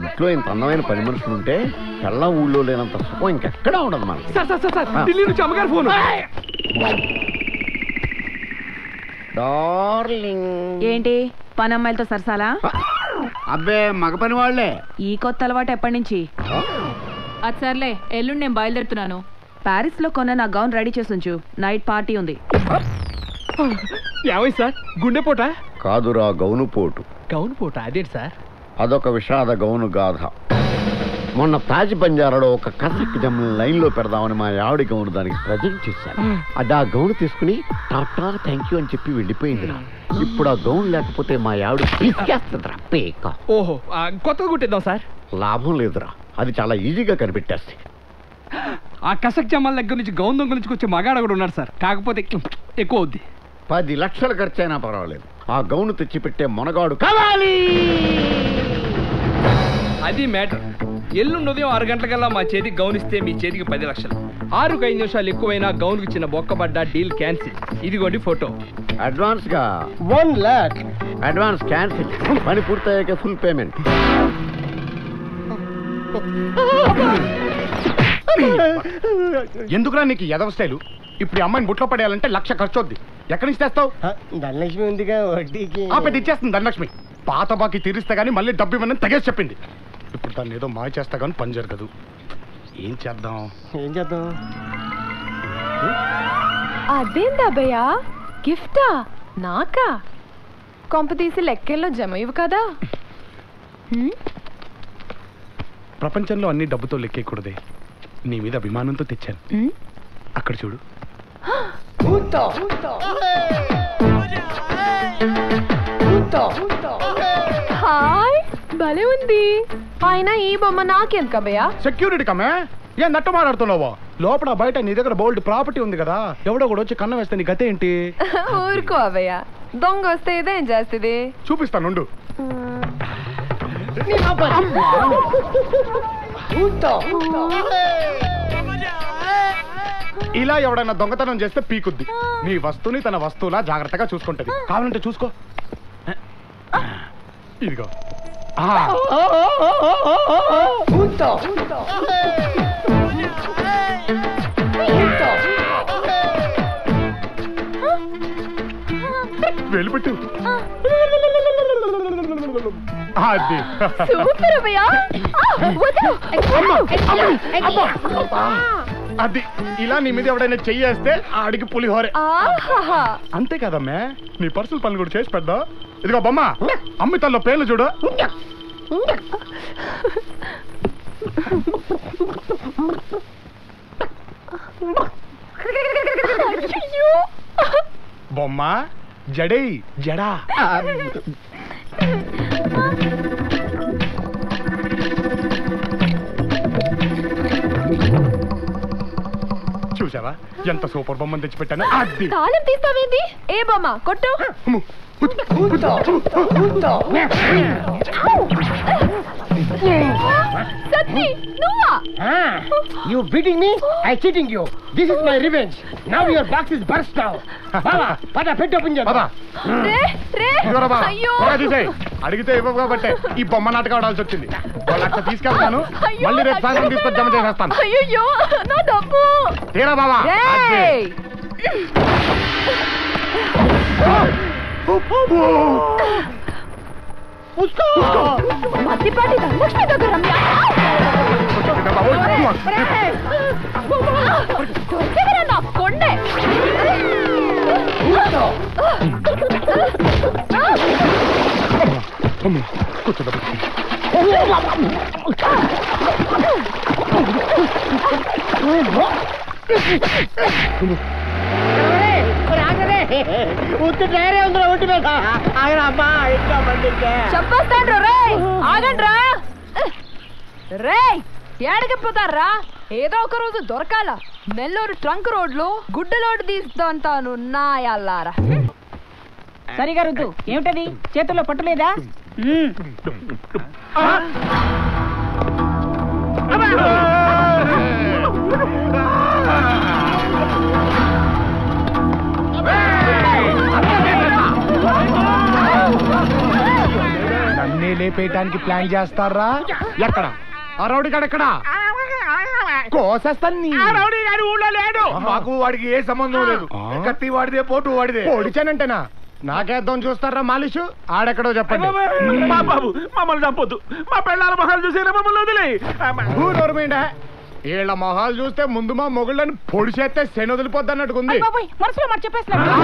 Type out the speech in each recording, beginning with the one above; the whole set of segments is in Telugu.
ఇంట్లో ఇంత అందమైన పని మనుషులు ఉంటే పెళ్ళ ఊళ్ళో లేనంత సుఖం ఇంకెక్కడా ఉండదు మనకి. ఢిల్లీ నుంచి అమ్మగారు ఫోన్. డార్లింగ్ ఏంటి పని అమ్మాయిలతో సరసాలా? అబ్బే మగ పని వాళ్లే. ఈ కొత్త అలవాటు ఎప్పటి నుంచి? అది సర్లే, ఎల్లుండి నేను బయలుదేరుతున్నాను. ప్యారిస్ లో కొన్న నా గౌన్ రెడీ చేసుంచు, నైట్ పార్టీ ఉంది. ఏమైంది సార్? గుండెపోట? కాదురా గౌను పోటు. గౌను పోట అదేంటి సార్? అదొక విషాద గౌను గాథ. మొన్న తాజ్ బంజారాలో ఒక కసక్ జమ్ లైన్ లో పెడదామని మా ఆవిడ గౌను దానికి ప్రజెంట్ చేశాను. అది ఆ గౌను తీసుకుని టాటా థ్యాంక్ యూ అని చెప్పి వెళ్ళిపోయిందిరా. ఇప్పుడు ఆ గౌన్ లేకపోతే మా ఆవిడ తీసుకేస్తుందిరా పేక. ఓహో, కొత్తగా కుట్టిద్దాం సార్. లాభం లేదురా, అది చాలా ఈజీగా కనిపెట్టేస్తే. ఆ కసక్ జమ్మల దగ్గర నుంచి గౌన్ దొంగ నుంచి వచ్చే మగాడ కూడా ఉన్నాడు సార్, కాకపోతే ఎక్కువ అవుద్ది. 10 లక్షలు ఖర్చు అయినా పర్వాలేదు, ఆ గౌను తెచ్చిపెట్టే మొనగాడు కావాలి. అది మ్యాటర్. ఎల్లుండి ఉదయం 6 గంటలకల్లా మా చేతికి గౌన్ ఇస్తే మీ చేతికి 10 లక్షలు. 6కు 5 నిమిషాలు ఎక్కువైనా గౌన్కి చిన్న బొక్కబడ్డా డీల్ క్యాన్సిల్. ఇదిగోండి ఫోటో. అడ్వాన్స్ గా 1 lakh. Advance cancel. పని పూర్తయ్యాక ఫుల్ పేమెంట్. ఎందుకురా నీకు ఎదవ స్టైలు? ఇప్పుడు అమ్మాయిని బుట్లో పడేయాలంటే 1 లక్ష ఖర్చు అవుద్ది. ఎక్కడి నుంచి తెస్తావు? ధనలక్ష్మి ఉందిగా వడ్డీకి. పెద్ద ఇచ్చేస్తుంది ధనలక్ష్మి. పాత బాకీ తీరిస్తే గానీ మళ్ళీ డబ్బు ఇవ్వనని తెగేసి చెప్పింది. ఇప్పుడు దాన్ని ఏదో మాయ చేస్తా కానీ పని జరగదు. ఏం చేద్దాం? అదేందా భయ్యా, గిఫ్టా నాకా? కొంప తీసి లెక్కెల్లో జమ ఇవ్వు కదా. ప్రపంచంలో అన్ని డబ్బుతో లెక్కేయకూడదే, నీ మీద అభిమానంతో తెచ్చాను. అక్కడ చూడు. హాయ్, భలే ఉంది. అయినా ఈ బొమ్మ నాకెందుకు భయ్యా? సెక్యూరిటీ కమే ఏం నట్టు మాట్లాడుతున్నావా? లోపల బయట నీ దగ్గర బోల్డ్ ప్రాపర్టీ ఉంది కదా, ఎవడో కూడా వచ్చి కన్నం వేస్తే నీ గతే ఏంటి? ఊరుకో అభయ్యా, దొంగ వస్తే ఇదేం చేస్తుంది? చూపిస్తానుండు. ఇలా ఎవడైనా దొంగతనం చేస్తే పీకుద్ది. నీ వస్తువుని తన వస్తువులా జాగ్రత్తగా చూసుకుంటది. కావాలంటే చూసుకో. ఇదిగో. వెళ్ళిపెట్టు. అది సూపర్ అభయ్యా. అది ఇలా నీ మీద ఎవడైనా చెయ్యేస్తే ఆడికి పులిహోరే. అంతే కదమ్మే, నీ పర్సనల్ పనులు కూడా చేసి పెద్దా. ఇదిగో బొమ్మ, అమ్మితల్లో పేర్లు చూడు. బొమ్మ జడై జడా. చూసావా ఎంత సూపర్ బొమ్మను తెచ్చిపెట్టాను. తాళం తీస్తావేంది? ఏ బొమ్మ కొట్టు. సత్తి నువ్వా? You beating me? I cheating you. This is my revenge. Now your box is burst now. Baba, pata pet open చేద్దాం. అయ్యో అడిగితే ఇవ్వవు కాబట్టే ఈ బొమ్మ నాటకం ఆడాల్సి వచ్చింది. 1 లక్ష తీసుకెళ్తాను, మళ్ళీ రేపు సాయంత్రం తీసుకొని జమ చేసేస్తాను. అయ్యో నా డబ్బు తీరా బాబా. మద్దిపాటి ధనలక్ష్మి దగ్గర దొరికేవరన్నా కొండే. చెప్పేస్తాను రే, ఆగండి రా. రే ఏడకి పోతారా? ఏదో ఒక రోజు దొరకాల. నెల్లూరు ట్రంక్ రోడ్లో గుడ్డలోడు తీస్తాను నాయల్లారా. సరిగా రుద్దు. ఏమిటది చేతుల్లో పట్టులేదా? నన్నే లేపేయటానికి ప్లాన్ చేస్తారా? ఎక్కడ ఆ రౌడీ గాడు ఎక్కడ? కోసేస్తాను. రౌడీ గారు ఊళ్ళో లేడు. మాకు వాడికి ఏ సంబంధం లేదు. కత్తి వాడిదే, పోటు వాడిదే. పొడిచానంటేనా? నాకేద్దాం చూస్తారా మాలిషు? ఆడెక్కడో చెప్పండి. బాబు మమ్మల్ని చంపొద్దు. మా పెళ్ళాల మొహాలు చూసి మమ్మల్ని వదిలే. వీళ్ళ మొహాలు చూస్తే ముందు మా మొగుళ్ళని పొడి చేస్తే శని వదిలిపోద్ది అన్నట్టుకుంది.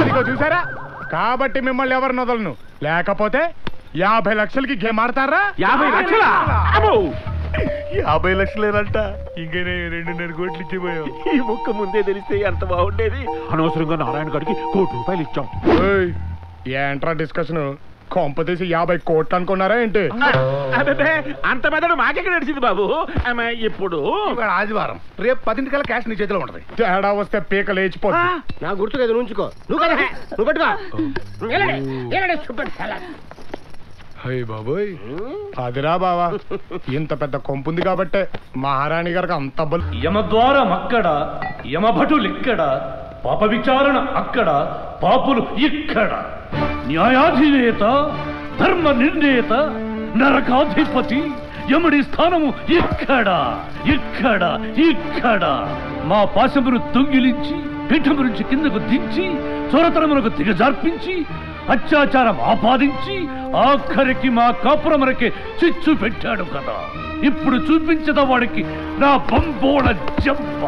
అదిగో చూసారా? కాబట్టి మిమ్మల్ని ఎవరిని వదలను. లేకపోతే 50 లక్షలకి గేమ్ ఆడతారా? 50 లక్షలా? 50 లక్షలేనంట. ఇంకనే 2.5 కోట్లు ఇచ్చిపోయాం. ఈ ముక్క ముందే తెలిస్తే ఎంత బాగుండేది. అనవసరంగా నారాయణ గారికి ₹1,00,00,000 ఇచ్చాం. ఏంట్రా డిస్కషన్? కొంపతీసి 50 కోట్లు అనుకున్నారా ఏంటి? అంత మెదడు మాకెక్కడ నడిచింది బాబు. ఇప్పుడు ఆదివారం, రేపు 10 కల్లా క్యాష్ నీ చేతిలో ఉంటది. తేడా వస్తే పీక లేచిపోతుంది. నా గుర్తు కదా, ఉంచుకో. నువ్వు కదా, నువ్వు పట్టుకో. బాబోయ్, అదిరా బావా, ఇంత పెద్ద కొంపుంది కాబట్టే మహారాణి గారికి అంత బలు. యమద్వారం అక్కడ, యమభటులు ఇక్కడ, పాప విచారణ అక్కడ, పాపులు ఇక్కడ. న్యాయాధినేత, ధర్మ నిర్ణేత, నరకాధిపతి, యముడి స్థానము ఇక్కడ, ఇక్కడ, ఇక్కడ. మా పాశమును దొంగిలించి, పీఠము నుంచి కిందకు దించి, చొరతనమునకు దిగజార్పించి, అత్యాచారం ఆపాదించి, ఆఖరికి మా కాపురమునకే చిచ్చు పెట్టాడు కదా. ఇప్పుడు చూపించద వాడికి నా బంబోళ జంప.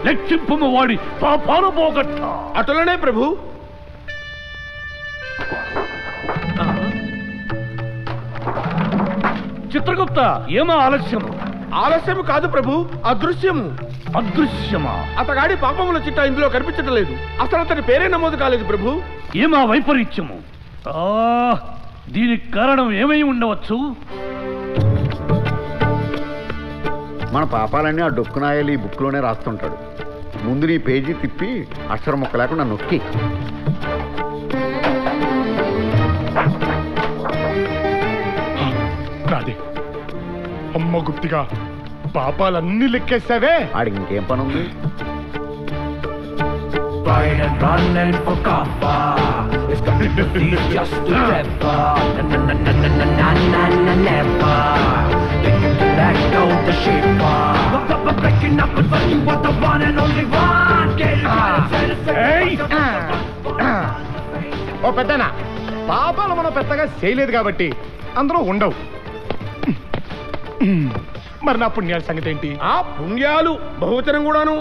లెక్కింపు వాడి పాపాలు పోగొట్ట. అటులనే ప్రభు. చిత్రగుప్త, ఏమా ఆలస్యము? ఆలస్యము కాదు ప్రభు, అదృశ్యము. అదృశ్యమా? అతగాడి పాపముల చిట్టా ఇందులో కనిపించడం లేదు. అసలు అతని పేరే నమోదు కాలేదు ప్రభు. ఏమా వైపరీత్యము? దీనికి కారణం ఏమై ఉండవచ్చు? మన పాపాలన్నీ ఆ డొక్కునాయలు ఈ బుక్లోనే రాస్తుంటాడు. ముందు నీ పేజీ తిప్పి అక్షరం మొక్క లేకుండా నొక్కి. నాది అమ్మ గుప్తిగా పాపాలన్నీ లెక్కేసావే. ఆడికి ఇంకేం పని ఉంది? ఓ పెద్దనా, పాపాలు మనం పెద్దగా చేయలేదు కాబట్టి అందరూ ఉండవు. మరి నా పుణ్యాల సంగతి ఏంటి? ఆ పుణ్యాలు బహువచనం కూడాను.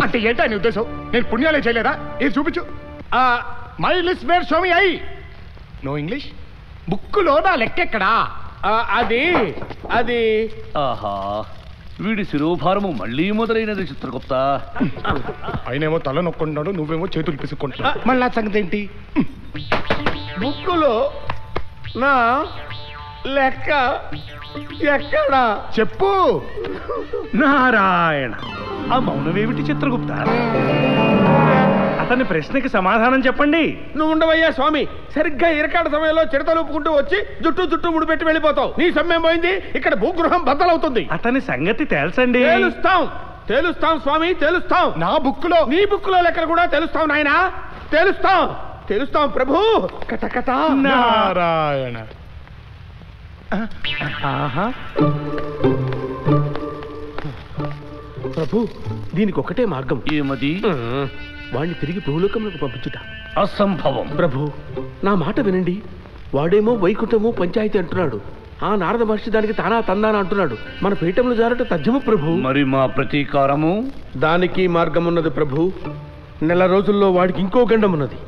అంటే ఏంటా నీ ఉద్దేశం? నేను పుణ్యాలే చేయలేదా? ఇది చూపించు. My list where show me I. No English? బుక్కులో నా లెక్కెక్కడా? అది అది ఆహా, వీడి శిరోభారము మళ్ళీ మొదలైనది చిత్రగుప్త. ఆయనేమో తల నొక్కుంటున్నాడు, నువ్వేమో చేతులు పిసుక్కుంటున్నావు. మళ్ళీ నా సంగతి ఏంటి? బుక్కులో నా లెక్క ఎక్కడా? చెప్పు. నారాయణ. ఆ మౌనమేమిటి చిత్రగుప్త? అతని ప్రశ్నకి సమాధానం చెప్పండి. నువ్వు ఉండవయ్యా స్వామి. సరిగ్గా ఇరకాడ సమయంలో చిడతలు ఊపుకుంటూ వచ్చి జుట్టు ముడిపెట్టి వెళ్ళిపోతావు. నీ సమయం పోయింది. ఇక్కడ భూగృహం బద్దలవుతుంది. అతని సంగతి తెలుసండి. తెలుస్తాం స్వామి, తెలుస్తాం. నా బుక్కులో, నీ బుక్కులో లెక్కలు కూడా తెలుస్తాం నాయనా. తెలుస్తాం ప్రభు. కటకట. నారాయణ. ప్రభు, దీనికి ఒకటే మార్గం. ఏమది? వాణ్ణి తిరిగి భూలోకంలోకి పంపించుట. అసంభవం. ప్రభు, నా మాట వినండి. వాడేమో వైకుంఠము పంచాయతీ అంటున్నాడు. ఆ నారద మహర్షి దానికి తానా తందానా అంటున్నాడు. మన పీఠంలో జారట తథ్యము ప్రభు. మరి మా ప్రతీకారము? దానికి మార్గం ఉన్నది ప్రభు. నెల రోజుల్లో వాడికి ఇంకో గండం ఉన్నది.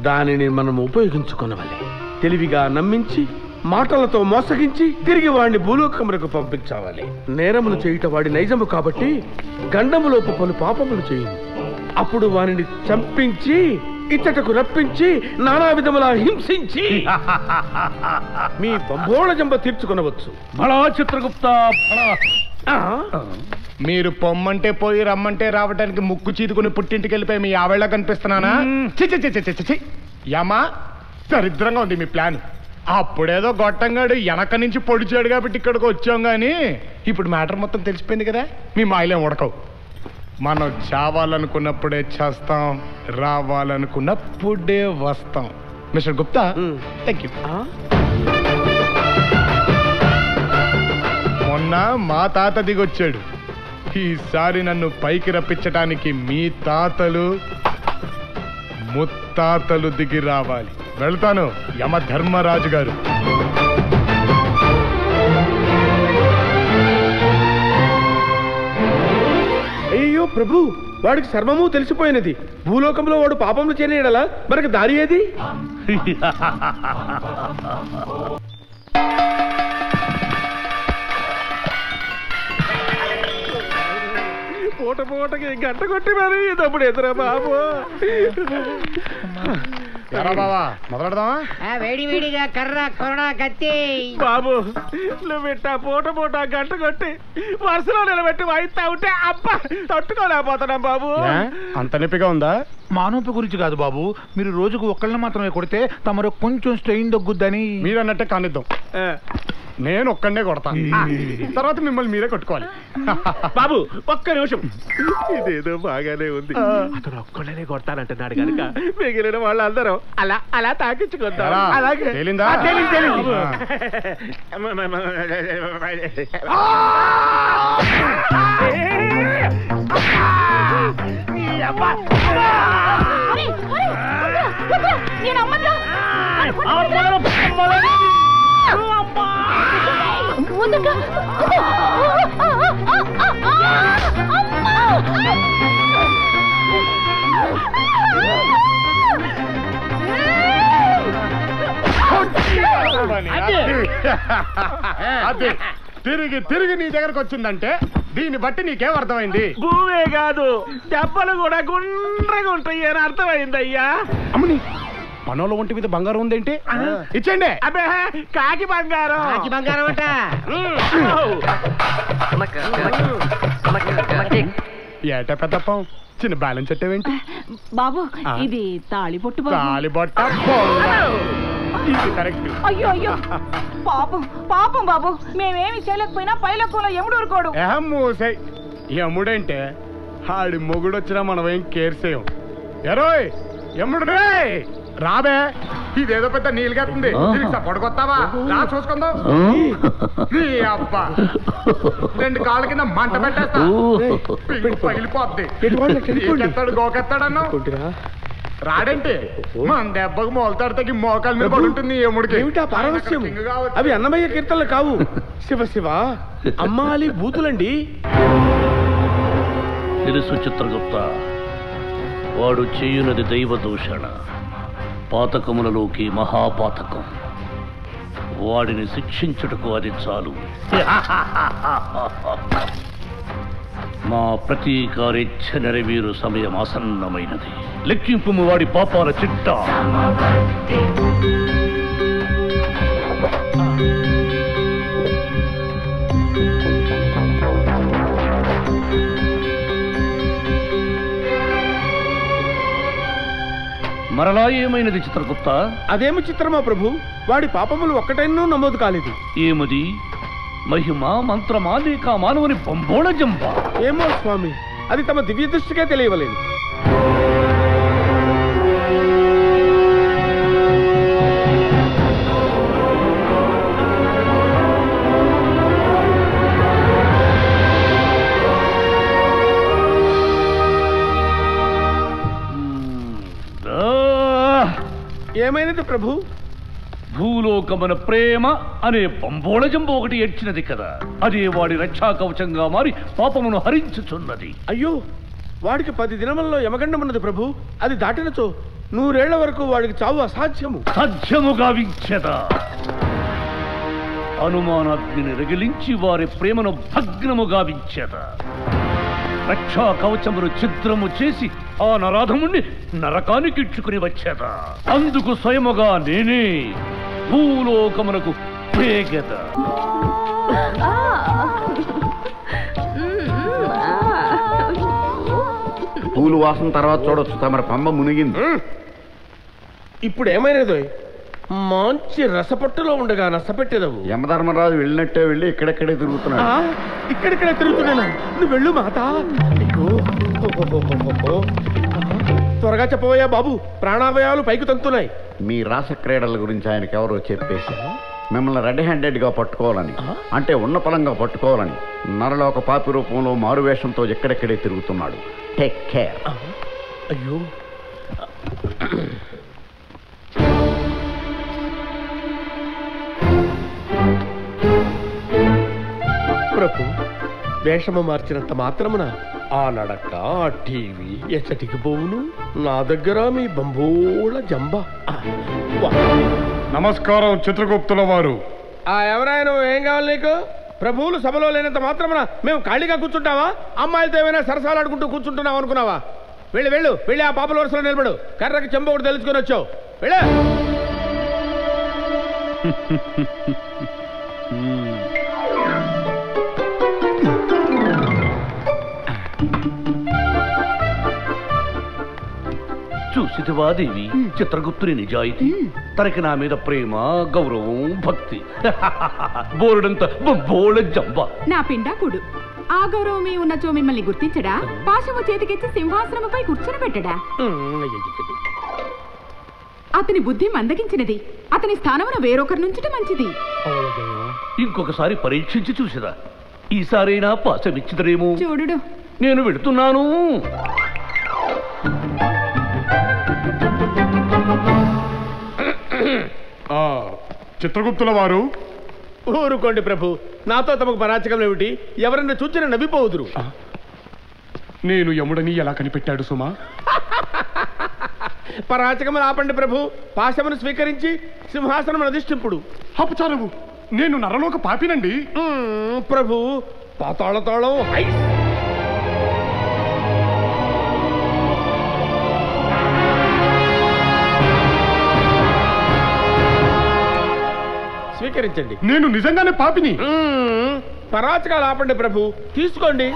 దానిని మనం ఉపయోగించుకునవాలి. తెలివిగా నమ్మించి, మాటలతో మోసగించి తిరిగి వాడిని భూలోకములకు పంపించాలి. నేరములు చేయుట వాడి నైజము కాబట్టి గండములోపు పలు పాపములు చేయును. అప్పుడు వారిని చంపించి ఇచ్చటకు రప్పించి నానా విధములా హింసించి మీ బంబోళ జంబ తీర్చుకొనవచ్చు. బలా చిత్రగుప్త. మీరు పొమ్మంటే పోయి రమ్మంటే రావడానికి ముక్కు చీదుకుని పుట్టింటికి వెళ్ళిపోయి మీ ఆవేళ కనిపిస్తున్నానా? చి యమా, దరిద్రంగా ఉంది మీ ప్లాన్. అప్పుడేదో గొట్టంగాడు వెనక నుంచి పొడిచాడు కాబట్టి ఇక్కడికి వచ్చాం గానీ ఇప్పుడు మ్యాటర్ మొత్తం తెలిసిపోయింది కదా. మీ మాయలేం ఉడకవు. మనం చావాలనుకున్నప్పుడే చేస్తాం, రావాలనుకున్నప్పుడే వస్తాం. Mister Gupta, thank you. మొన్న మా తాత దిగొచ్చాడు. ఈసారి నన్ను పైకి రప్పించటానికి మీ తాతలు ముత్తాతలు దిగి రావాలి. వెళ్తాను యమధర్మరాజు గారు. అయ్యో ప్రభు, వాడికి సర్వము తెలిసిపోయినది. భూలోకంలో వాడు పాపంలో చేయడలా మనకి దారి ఏది? పూట పూటకి గంట కొట్టి మరి తప్పుడు ఎదురా బాబు. బాబా మొదలెడదామా? వేడి వేడిగా కర్ర కొరడా కత్తి. బాబు నువ్వు పెట్టా పూట పూట గంట కొట్టి వరుసలో నిలబెట్టి వాయిస్తా ఉంటే అబ్బా తట్టుకోలేకపోతున్నాం బాబు. అంత నొప్పిగా ఉందా? మానవపు గురించి కాదు బాబు, మీరు రోజుకు ఒక్కళ్ళని మాత్రమే కొడితే తమరు కొంచెం స్ట్రెయిన్ తగ్గుద్దని. మీరు అన్నట్టే కానిద్దాం. నేను ఒక్కడే కొడతా, తర్వాత మిమ్మల్ని మీరే కొట్టుకోవాలి. బాబు ఒక్క నిమిషం, ఇదేదో బాగానే ఉంది. అతను ఒక్కళ్ళనే కొడతానంటున్నాడు కనుక మిగిలిన వాళ్ళందరూ అలా అలా తాకించుకుంటారు. అలాగే తేలిందా? అదే తిరిగి తిరిగి నీ దగ్గరకు వచ్చిందంటే దీన్ని బట్టి నీకేం అర్థమైంది? భూమే కాదు దెబ్బలు కూడా గుండ్రగా ఉంటాయి అని అర్థమైందయ్యా. అమ్మని పనుల ఒంటి మీద బంగారం ఉందేంటి? ఇచ్చేయండి. అబ్బే కాకి బంగారం. కాకి బంగారం అంట. ఏట పెద్దప్పం చిన్న బ్యాలెన్స్ పెట్టేవేంటి బాబు? ఇది తాళిబొట్టు బాబు. తాళిబొట్ట కరెక్ట్. అయ్యో అయ్యో పాపం పాపం బాబు, మేమేమి చేయలేకపోయినా పైలక్కులో ఎముడు ఊరుకోడు. మూసై ఎముడంటే ఆడి మొగుడు వచ్చినా మనం ఏం కేర్ చేయం. ఎరోయ్ ఎముడు రే రాబే, ఇదేదో పెద్ద నీళ్ళగేస్తుంది. సపోర్ట్ కొత్తావా? రా చూసుకుందాం. అబ్బా రెండు కాళ్ళ కింద మంట పెట్టేస్తా, పగిలిపోద్ది. ఎత్తాడు గోకెత్తాడన్నావు రాడంటే మన దెబ్బకు మోల్తాడు తగ్గి మోకాల మీద పడి ఉంటుంది. ఎముడికి ఏమిటా పారవస్యం? అవి అన్నమయ్య కీర్తనలు కావు. శివ శివ అమ్మాలి బూతులండి. తెలుసు చిత్రగుప్త, వాడు చేయునది దైవ దూషణ, పాతకములలోకి మహాపాతకం. వాడిని శిక్షించుటకు అది చాలు. మా ప్రతీకారేచ్ఛ నెరవేరు సమయం ఆసన్నమైనది. లెక్కింపు వాడి పాపాల చిట్టా. మరలా ఏమైనది చిత్రగుప్త? అదేమి చిత్రమా ప్రభు, వాడి పాపములు ఒక్కటైనా నమోదు కాలేదు. ఏమది? మహిమ మంత్రమా లేక మానవుని బొంబోళ జంప? ఏమో స్వామి, అది తమ దివ్య దృష్టికే తెలియవలేదు. ఏమైనది ప్రభు? భూలోకమున ప్రేమ అనే బొంబోళ జంబు ఒకటి ఏడ్చినది కదా, అదే వాడి రక్షా కవచంగా మారి పాపమును హరించుచున్నది. అయ్యో, వాడికి 10 దినములలో యమగండమున్నది ప్రభు. అది దాటినచో 100 ఏళ్ల వరకు వాడికి చావు అసాధ్యము. సాధ్యముగా వించెద అనుమానాగ్నిని రగిలించి వారి ప్రేమను భగ్నముగా వించెద. రక్షా కవచమును ఛిద్రము చేసి ఆ నరాధముణ్ణి నరకానికి ఇచ్చుకుని వచ్చేదా. అందుకు స్వయముగా నేనే భూలోకమునకు ప్రేగద. పూలు వాసన తర్వాత చూడొచ్చు, తమరి పంబ మునిగింది. ఇప్పుడు ఏమైనదో? మంచి రసపట్టులో ఉండగా నసపెట్టేదవు. యమధర్మరాజు వెళ్ళినట్టే వెళ్ళి ఇక్కడెక్కడే తిరుగుతున్నాడు. ఇక్కడిక్కడే తిరుగుతున్నాను. నువ్వు వెళ్ళు మాత. త్వరగా చెప్పవయ్యా బాబు, ప్రాణావయాలు పైకి తంతున్నాయి. మీ రాస క్రీడల గురించి ఆయనకి ఎవరో చెప్పేశారు. మిమ్మల్ని రెడ్ హ్యాండెడ్గా పట్టుకోవాలని, అంటే ఉన్న పలంగా పట్టుకోవాలని నరలోక పాపి రూపంలో మారువేషంతో ఎక్కడెక్కడే తిరుగుతున్నాడు. Take care. అయ్యో ప్రభు, వేషము మార్చినంత మాత్రమున ఆ నడక, ఆ టీవీ ఎచ్చటికి పోవును? నా దగ్గర మీ బంబోళ జంబ. నమస్కారం చిత్రగుప్తుల వారు. ఎవరైనా ఏం కావాలి నీకు? ప్రభువులు సభలో లేనంత మాత్రమున మేము ఖాళీగా కూర్చుంటావా? అమ్మాయిలతో ఏమైనా సరసాలు ఆడుకుంటూ కూర్చుంటున్నావు అనుకున్నావా? వెళ్ళు వెళ్ళు వెళ్ళి ఆ పాపల వరుసలో నిలబడు. కర్రకి చెంబ ఒకటి తెలుసుకొని వచ్చావు. వెళ్ళు. చూసితివా దేవి చిత్రగుప్తుని నిజాయితీ? తనకి నా మీద ప్రేమ, గౌరవం, భక్తి. బోరుడంత బోళ జంబ. నా పిండాకుడు ఆ గౌరవమే ఉన్నచో మిమ్మల్ని గుర్తించడా? పాశము చేతికిచ్చి సింహాసనముపై కూర్చొని పెట్టడా? అతని బుద్ధి మందగించినది. అతని స్థానమును వేరొకరి నుంచట మంచిది. ఇంకొకసారి పరీక్షించి చూసిరా. ఈసారైనా పాశమిచ్చిదరేమో. చూడు, నేను వెళుతున్నాను. చిత్రగుప్తుల వారు. ఊరుకోండి ప్రభు, నాతో తమకు పరాచకం ఏమిటి? ఎవరన్నా చూచిన నవ్విపోవుదురు. నేను యముడని ఎలా కనిపెట్టాడు సుమా? పరాచకములు ఆపండి ప్రభు. పాశమును స్వీకరించి సింహాసనం అధిష్ఠింపుడు. అపచారము, నేను నరలోక పాపినండి. ప్రభు, పాతాళ తాళం హైస్. స్వీకరించండి. నేను నిజంగానే పాపిని. పరాచకాలు ఆపండి ప్రభు, తీసుకోండి.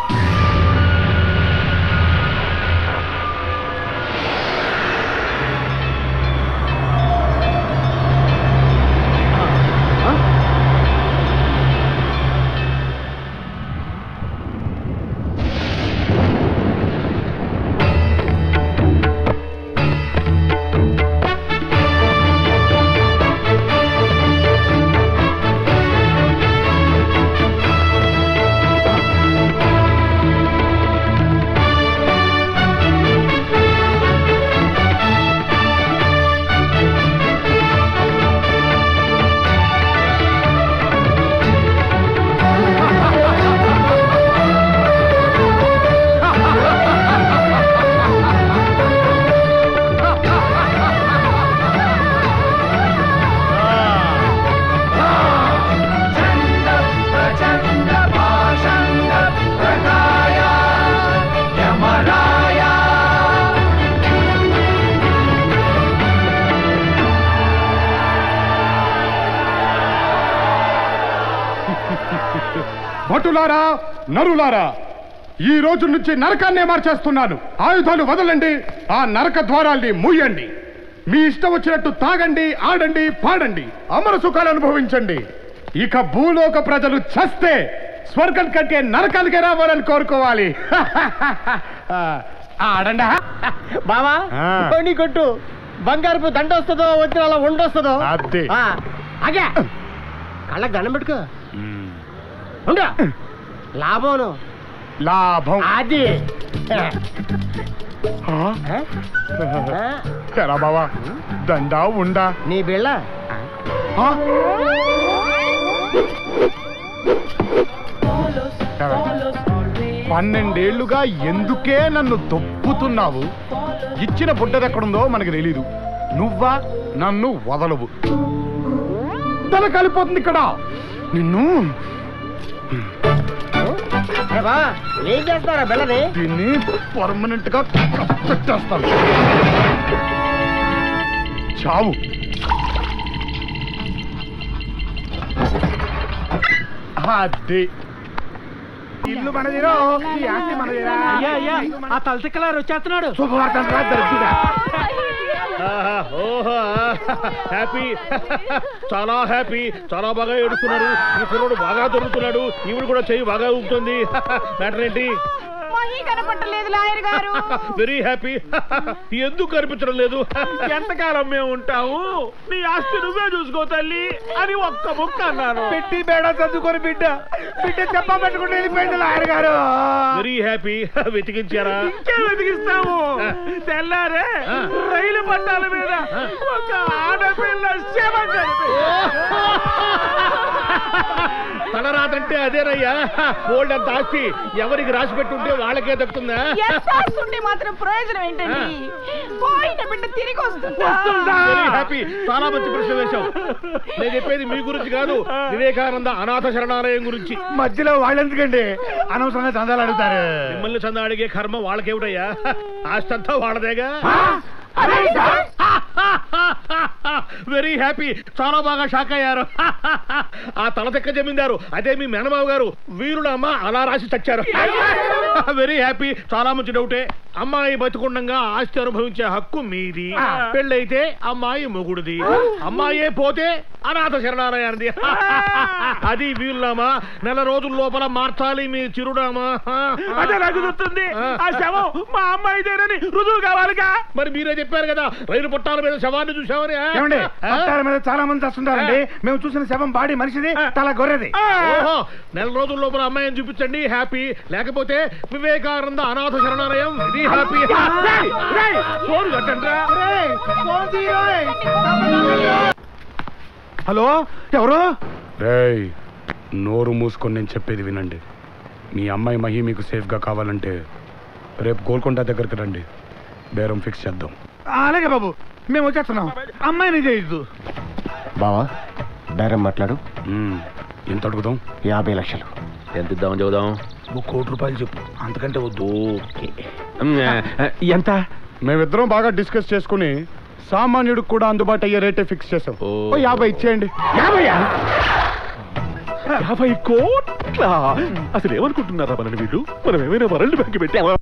భటులారా, నరులారా, ఈ రోజు నుంచి నరకాన్నే మార్చేస్తున్నాను. ఆయుధాలు వదలండి, ఆ నరక ద్వారాల్ని మూయండి. మీ ఇష్టం వచ్చినట్టు తాగండి, ఆడండి, పాడండి, అమర సుఖాలు అనుభవించండి. ఇక భూలోక ప్రజలు చస్తే స్వర్గం కంటే నరకానికే రావాలని కోరుకోవాలి. ఆడండి బావా, నీ కొట్టు బంగారపు దండ వస్తుందో వచ్చిన అలా ఉండొస్తుందో. అదే అగే కళ్ళకి దండం పెట్టుకో. ఉండు, లాభం లాభం. అది ఎలా బావా, దండా ఉండా? నీ బిళ్ళ 12 ఏళ్లుగా ఎందుకే నన్ను దొప్పుతున్నావు? ఇచ్చిన బుడ్డదెక్కడుందో మనకు తెలీదు. నువ్వా నన్ను వదలవు. తల కలిపోతుంది ఇక్కడ. నిన్ను ఏం చేస్తారా బిళ్ళని? దీన్ని పర్మనెంట్ గా పెట్టేస్తాను. చావు. అదే ఇల్లు మనదిరో, ఈ ఆస్తి మనదిరా. ఆ తలతిక్కలారు వచ్చేస్తున్నాడు. శుభవార్త హ్యాపీ, చాలా హ్యాపీ, చాలా బాగా ఏడుస్తున్నారు. ఈ కుర్రోడు బాగా దొరుకుతున్నాడు. ఈవిడ కూడా చెయ్యి బాగా ఊపుతుంది. మ్యాటర్ ఏంటి? మహి కనపట్టలేదు లాయర్ గారు. Very happy. ఎందుకు కనిపించడం లేదు? ఎంతకాలం మేము ఉంటాము, నీ ఆస్తి నువ్వే చూసుకో తల్లి అని ఒక్క ముక్క అన్నాను. పెట్టి బేడ చదువుకొని బిడ్డ చెప్ప పెట్టుకుంటే వెళ్ళిపోయింది లాయర్ గారు. Very happy. వెతికించారా? ఇంకే వెతికిస్తాము. తెల్లారే రైలు పట్టాల మీద ఒక ఆడపిల్ల శవం తలరాతంటే అదేనయ్యా. ఓల్డ్ అంత ఆస్తి ఎవరికి రాసి పెట్టుంటే వాళ్ళకే దక్కుతుందా? మాత్రం ప్రయోజనం ఏంటండి? పోయిన బిడ్డ తిరిగి వస్తుందా? హ్యాపీ. చాలా మంచి ప్రశ్న వేశావు. నేను చెప్పేది మీ గురించి కాదు, వివేకానంద అనాథ శరణాలయం గురించి. మధ్యలో వాళ్ళెందుకండి అనవసరంగా చందాలు అడుగుతారు? మిమ్మల్ని చందా అడిగే కర్మ వాళ్ళకేమిటయ్యా? ఆస్తి అంతా వాళ్ళదేగా. Very happy. చాలా బాగా షాక్ అయ్యారు. ఆ తలదెక్క జమీందారు అదే మీ మేనబాబు గారు వీరుడమ్మ అలా రాసి చచ్చారు. Very happy. చాలా మంచి డౌటే. అమ్మాయి బతుకుండగా ఆస్తి అనుభవించే హక్కు మీది. పెళ్ళైతే అమ్మాయి మొగుడుది. అమ్మాయే పోతే అనాథ శరణాలయానిది. అది వీలునామా. నెల రోజుల లోపల మార్చాలి మీ చిరునామా. అదే నాకు గుర్తుంది. ఆ శవం మా అమ్మాయిదేనని రుజువు కావాలిగా. మరి మీరే చెప్పారు కదా రైలు పట్టాల మీద శవాన్ని చూసామని. పట్టాల మీద చాలా మంది వస్తుంటారండి. మేము చూసిన శవం బాడీ మనిషిది, తల గొర్రెది. ఓహో, నెల రోజుల లోపల అమ్మాయిని చూపించండి. హ్యాపీ. లేకపోతే వివేకానంద అనాథ శరణాలయం. ఇది హ్యాపీ. హలో, ఎవరు? రేయ్, నోరు మూసుకొని నేను చెప్పేది వినండి. మీ అమ్మాయి మహి మీకు సేఫ్గా కావాలంటే రేపు గోల్కొండ దగ్గరికి రండి. బేరం ఫిక్స్ చేద్దాం. అలాగే బాబు, మేము వచ్చేస్తున్నాం. అమ్మాయిని చేయొద్దు. బావా, బేరం మాట్లాడు. ఎంత అడుగుదాం? 50 లక్షలు. ఎంత ఇద్దామని చెబుదాం? 1 కోటి రూపాయలు చెప్పు, అంతకంటే వద్దు. ఎంత? మేమిద్దరం బాగా డిస్కస్ చేసుకుని సామాన్యుడికి కూడా అందుబాటు అయ్యే రేటే ఫిక్స్ చేసాం. 50 ఇచ్చేయండి. 50 కోట్ల? అసలు ఏమనుకుంటున్నారా మనని వీళ్ళు? మనం ఏమైనా వరల్డ్ బ్యాంక్ పెట్టామా?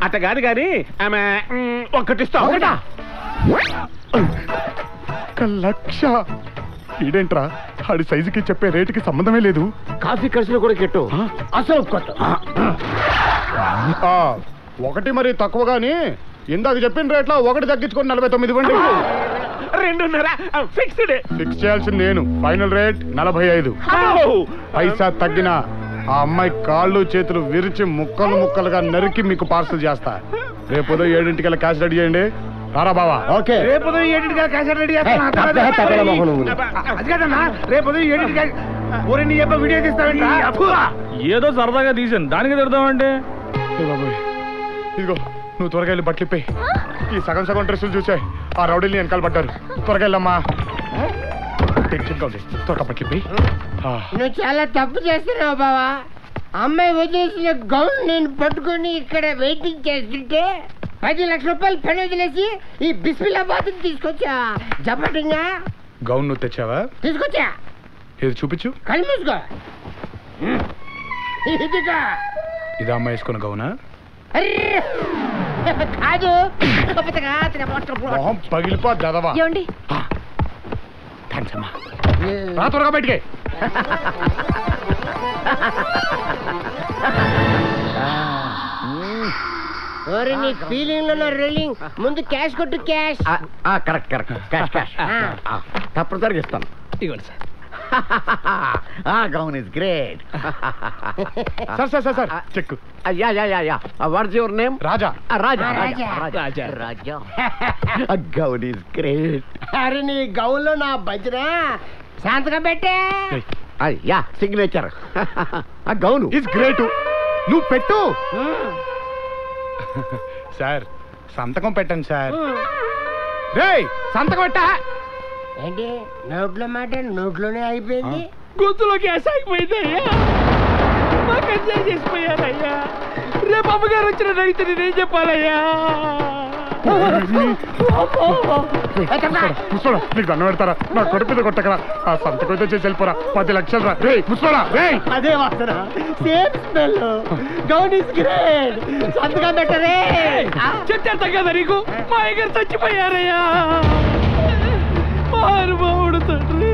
అట్ట కాదు కానీ ఆమె ఒక్కటిస్తా. 1 లక్ష? ఇదేంట్రా, ఆడి సైజుకి చెప్పే రేటుకి సంబంధమే లేదు. కాఫీ ఖర్చులు కూడా కెట్టు. అసలు ఒకటి మరి తక్కువ గానీ ఇందాక చెప్పిన రేట్లో ఒకటి తగ్గించుకొని 49 ఇవ్వండి. 2.5 ఫిక్స్డ్. ఫిక్స్ చేయాల్సింది నేను. Final rate 45. పైసా తగ్గిన ఆ అమ్మాయి కాళ్ళు చేతులు విరిచి ముక్కలు ముక్కలుగా నరికి మీకు పార్సల్ చేస్తా. రేపు ఉదయం 7 క్యాష్ రెడీ చేయండి. రారా బావా? ఓకే. రేపు ఉదయం 7 క్యాష్ రెడీ చేస్తాను. అది కదన్నా, రేపు ఉదయం 7 నీ చెప్ప వీడియో తీస్తావేంటి? ఏదో సరదాగా తీసాను, దానికి తిడతామంటే. ఇదిగో, నువ్వు త్వరగా వెళ్ళి బట్టలు ఇప్పేయి. ఈ సగం సగం డ్రెస్సులు చూసాయి ఆ రౌడీని వెనకాల పడ్డారు. త్వరగా వెళ్ళమ్మా. టెన్షన్గా ఉంది. త్వరగా బట్టలు ఇప్పేయి. నువ్వు చాలా తప్పు చేస్తున్నావు బావా. అమ్మాయి వదిలేసిన గౌన్ నేను పట్టుకొని ఇక్కడ వెయిటింగ్ చేస్తుంటే 10 లక్షల రూపాయలు పని వదిలేసి ఈ బిస్మిల్లాబాద్ తీసుకొచ్చా. జపటింగా గౌన్ నువ్వు తెచ్చావా? తీసుకొచ్చా. ఇది చూపించు. కళ్ళు మూసుకో. ఇది అమ్మాయి వేసుకున్న గౌనా? కాదు, మొహం పగిలిపోద్ది అదవా. థ్యాంక్స్ అమ్మా. రా త్వరగా బయటికి. నీ ఫీలింగ్ లో రోలింగ్. ముందు క్యాష్ కొట్టు. Cash. Correct correct. Cash cash తప్పనిసరిగా ఇస్తాను. ఇవ్వండి sir. Gown is great. Sir check. What's your name? Raja. Raja. Raja. Raja. Gown is great. అరే నీ గౌన్ లో నా భజన శాంతగా పెట్టే. సిగ్నేచర్. Gown is great. నువ్వు పెట్టు. సార్ సంతకం పెట్టండి సార్. రేయ్, సంతకం పెట్టా. ఏంటి నోట్లో మాట నోట్లోనే అయిపోయింది. గొంతులో గ్యాస్ అయిపోయింది అయ్యా. మాకు ఎంజాయ్ చేసిపోయారయ్యా. రేపు అమ్మగారు వచ్చిన రైతు నేనేం చెప్పాలయ్యా? ముసోడా, నీకు దండం పెడతారా? నా కొడుకు మీద కొట్టకరా. ఆ సంతకం అయితే చేసి వెళ్ళిపోరా. 10 లక్షలు రా. రే ముసోడా, రే. అదే వాసన, same smell. Gown is great. సంతకం పెట్టరే. చెత్త కదా నీకు. మా అయ్యగారు చచ్చిపోయారయ్యా. మారుబావుడు తండ్రి.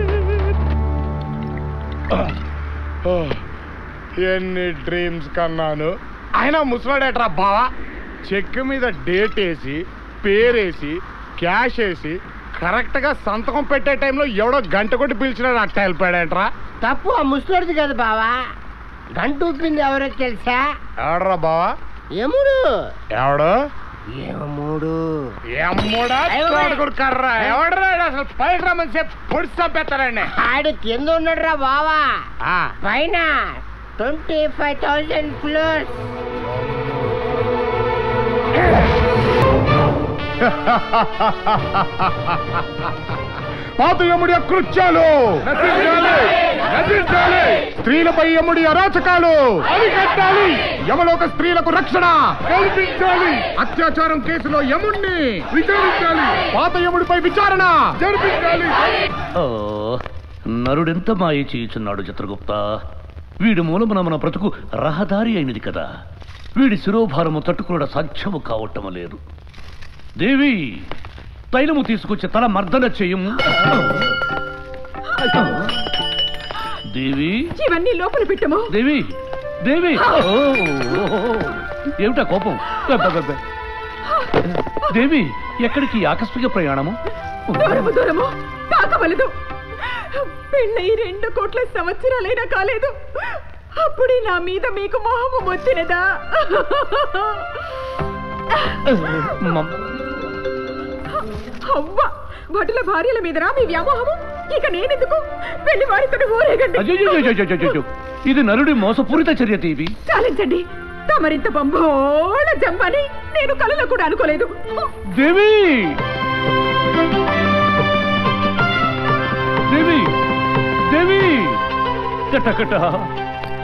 ఎన్ని డ్రీమ్స్ కన్నాను. అయినా ముసలాడేట్రా బావా, చెక్ మీద డేట్ వేసి పేరేసి క్యాష్ వేసి కరెక్ట్గా సంతకం పెట్టే టైంలో ఎవడో గంట కొట్టి పిలిచినాడు అట్ట వెళ్ళిపోయాడేట్రా. తప్పు ఆ ముసలాడిది కదా బావా, గంట ఊపింది ఎవరో తెలుసా? ఎవడరా బావా? యముడు. ఎవడు? యముడు. యమ్ముడా కర్రా? ఎవడరా అసలు పైకి రమ్మని చెప్పి పొడి చంపేస్తారండి. ఆడు కింద ఉన్నాడురా బావా, పైన 25,000 ఫ్లోర్స్. పాత యముడి అకృత్యాలు, స్త్రీలపై యముడి అరాచకాలు అరికట్టాలి. యమలోక స్త్రీలకు రక్షణ కల్పించాలి. అత్యాచారం కేసులో యముడిని విచారించాలి. పాత యముడిపై విచారణ జరిపించాలి. నరుడెంత మాయ చేయుచున్నాడు చిత్రగుప్త. వీడి మూలమున మన బ్రతుకు రహదారి అయినది కదా. వీడి శిరోభారము తట్టుకున్న సాధ్యము కావటము లేదు. దేవి, తైలము తీసుకొచ్చి తల మర్దన చేయము. దేవి, ఇవన్నీ లోపల పెట్టము. దేవి, దేవి, ఏమిటా కోపం? దేవి, ఎక్కడికి ఆకస్మిక ప్రయాణము? దూరము దూరము తాకవలదు. పెళ్ళై 2 కోట్ల సంవత్సరాలైనా కాలేదు, అప్పుడే నా మీద మీకు మోహము వచ్చినదా? అవ్వ, భటుల భార్యల మీదరా మీ వ్యామోహము? ఇక నేనెందుకు? వెళ్ళి వారితో ఊరేగండి. ఇది నరుడి మోసపూరిత చర్య దేవి. చాలించండి. తమరింత బంభోళ జంబని నేను కలలో కూడా అనుకోలేదు. దేవి, దేవి, దేవి, కటకట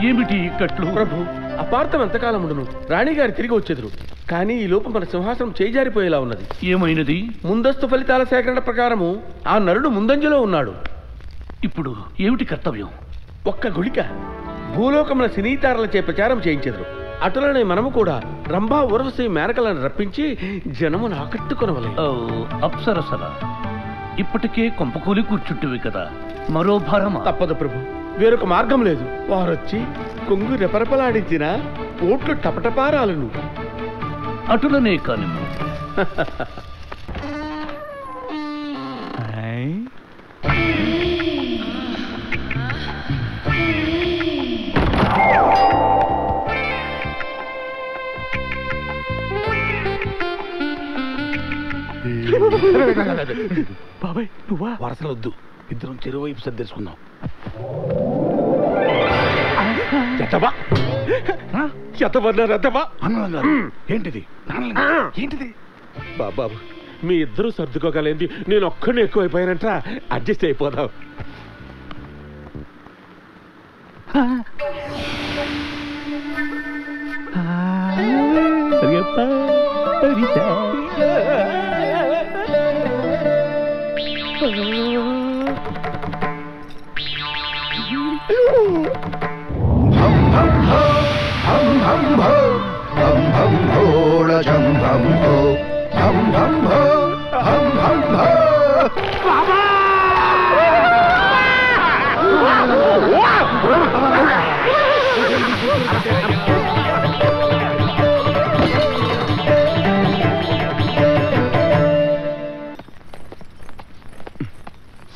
ఏమిటి కట్లు? ప్రభు, అపార్థం ఎంతకాలం ఉండును? రాణిగారు తిరిగి వచ్చేదురు, కానీ ఈ లోపు మన సింహాసనం చేజారిపోయేలా ఉన్నది. ఏమైనది? ముందస్తు ఫలితాల సేకరణ ప్రకారము ఆ నరుడు ముందంజలో ఉన్నాడు. ఇప్పుడు ఏమిటి కర్తవ్యం? ఒక్క గుళిక భూలోకమున సినీతారలచే ప్రచారం చేయించెదరు. అటులనే మనము కూడా రంభా ఉర్వశి మేనకలను రప్పించి జనమును ఆకట్టుకొనవలే. అప్సరసల, ఇప్పటికే కొంపకూలి కూర్చుంటివి కదా, మరో భారమా? తప్పదు ప్రభు, వేరొక మార్గం లేదు. వారొచ్చి కొంగు రెపరెపలాడించిన ఓట్లు టపటపారాలను. అటులనే కాని బాబాయ్, నువ్వా? వరసలొద్దు, ఇద్దరం చెరువైపు సర్దేసుకుందాం. ఏంటిది ఏంటిది? బాబు, మీ ఇద్దరు సర్దుకోగలేంది, నేను ఒక్కడిని ఎక్కువైపోయానంట. అడ్జస్ట్ అయిపోదాం.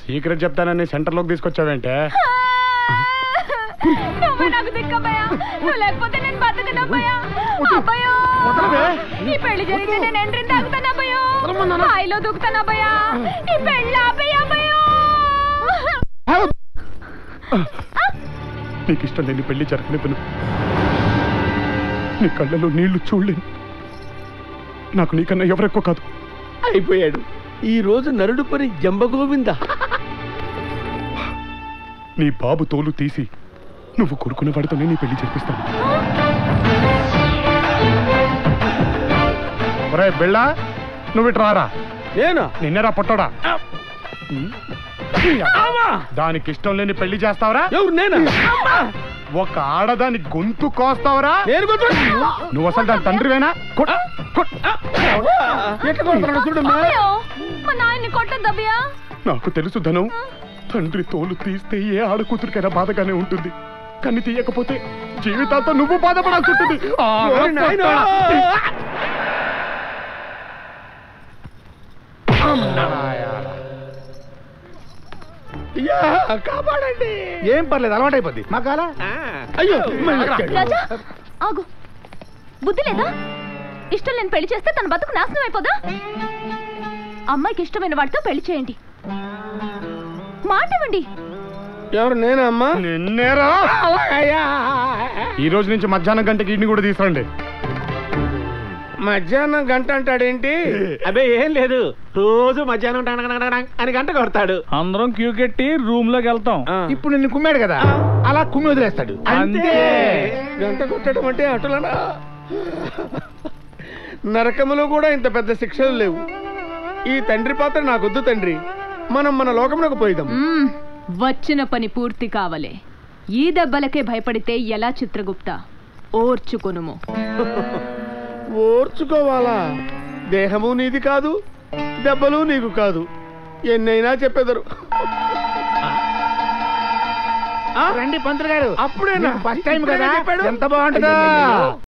సీక్రెట్ చెప్తానని సెంటర్లోకి తీసుకొచ్చావేంటే? నాకు దిక్కబోయా, నువ్వు లేకపోతే నేను బతకను అబ్బయ్యా. అబ్బయ్యో, ఈ పెళ్లి జరిగితే నేను ఎంట్రీ తాగుతాను అబ్బయ్యో, హాయిలో దూకుతాను అబ్బయ్యా. ఈ పెళ్ళి ఆపయ్యా అబ్బయ్యో. నీకు ఇష్టం లేని పెళ్లి జరగనివ్వను. నీ కళ్ళలో నీళ్లు చూడలేను. నాకు నీకన్నా ఎవరెక్కువ కాదు. అయిపోయాడు ఈ రోజు నరుడు పని జంబగోవింద. నీ బాబు తోలు తీసి నువ్వు కొడుకున్న వాడితోనే నీ పెళ్లి జరిపిస్తాను. ఒరే బిళ్ళ, నువ్వు ఇటు రారా. నేనా? నిన్నరా పొట్టడా? దానికి ఇష్టం లేని పెళ్లి చేస్తావరా? ఎవరు? నేనా? ఒక ఆడదాని గొంతు కోస్తావరా? నువ్వు అసలు దాని తండ్రివేనా? కొట్టద్దబ్బయ్యా. నాకు తెలుసు ధనం, తండ్రి తోలు తీస్తే ఏ ఆడకూతురికైనా బాధగానే ఉంటుంది. కన్ను తీయకపోతే జీవితాంతో నువ్వు బాధపడాల్సి ఉంటుంది. కాపాడండి. ఏం పర్లేదు, అలవాటైపోద్ది. మా కాలా అయ్యో రాజా ఆగు, బుద్ధి లేదా? ఇష్టం లేని పెళ్లి చేస్తే తన బతుకు నాశనం అయిపోదా? అమ్మాయికి ఇష్టమైన వాడితో పెళ్లి చేయండి. మాట ఇవ్వండి. ఎవరు? నేనా అమ్మా? నిన్నేరా. ఈ రోజు నుంచి మధ్యాహ్నం గంటకి ఇన్ని కూడా తీసుకురండి. మధ్యాహ్నం గంట అంటాడేంటి? అదే ఏం లేదు, రోజు మధ్యాహ్నం అని గంట కొడతాడు. అందరం క్యూ కట్టి రూమ్ లోకి వెళ్తాం. ఇప్పుడు నిన్ను కుమ్మాడు కదా, అలా కుమ్మి వదిలేస్తాడు అంతే. గంట కొట్టడం అంటే అటులనా? నరకములో కూడా ఇంత పెద్ద శిక్షలు లేవు. ఈ తండ్రి పాత్ర నాకొద్దు తండ్రి. మనం మన లోకమునకు పోయిదాం. వచ్చిన పని పూర్తి కావలే. ఈ దెబ్బలకే భయపడితే ఎలా చిత్రగుప్త? ఓర్చుకొనుము. ఓర్చుకోవాలా? దేహము నీది కాదు, దెబ్బలు నీకు కాదు. ఎన్నైనా చెప్పెదరు. రండి పంతులు గారు. అప్పుడేనా? ఫస్ట్ టైం కదా, చెప్పాడు. ఎంత బాగుంటుందో.